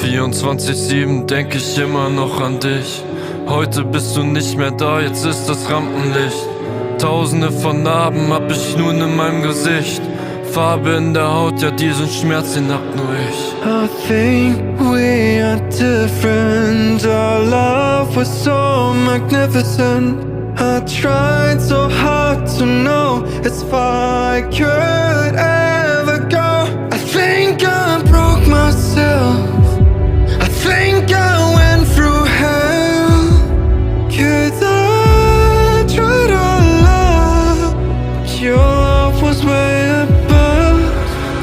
24/7 denk ich immer noch an dich. Heute bist du nicht mehr da, jetzt ist das Rampenlicht. Tausende von Narben hab ich nun in meinem Gesicht. Farbe in der Haut, ja diesen Schmerz, den hab nur ich. I think we are different. Our love was so magnificent. I tried so hard to know as far I could ever go. I think I broke myself. I think I went through hell. 'Cause I tried our love. Your love was way above.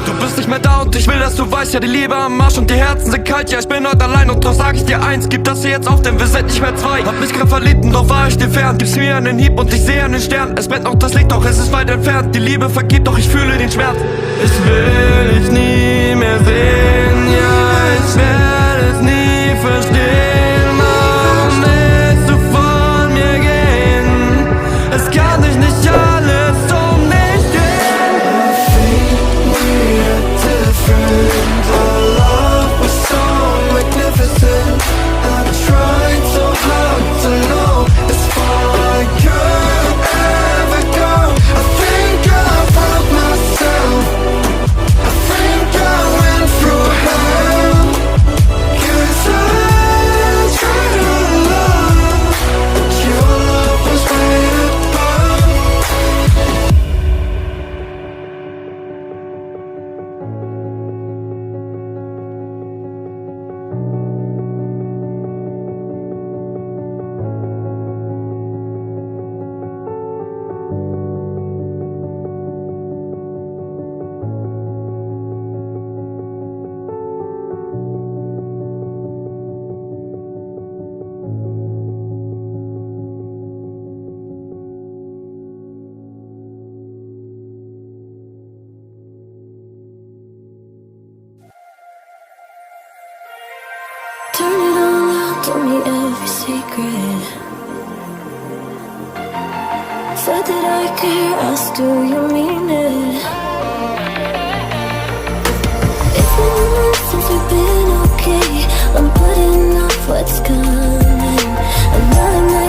Du bist nicht mehr da und ich will, dass du weißt, ja die Liebe am Arsch und die Herzen sind kalt. Ja ich bin heute allein und doch sag ich dir eins, gib das hier jetzt auf, denn wir sind nicht mehr zwei. Hab mich grad verliebt und doch war ich dir fern. Gib's mir einen Hieb und ich sehe einen Stern. Es brennt noch das Licht, doch es ist weit entfernt. Die Liebe vergibt, doch ich fühle den Schmerz. Ich will dich nie mehr sehen, ja ich werde es nie verstehen. Warum willst du von mir gehen? Es kann dich nicht alles um mich drehen. I think we are different. Our love was so magnificent. I tried so hard to know as far I could ever go. I think I broke myself. I think I went through hell. 'Cause I tried to love, but your love was way above. Turn it all out, told me every secret. Said that I care, asked do you mean it? It's been a month since we've been okay. I'm putting off what's coming. Another night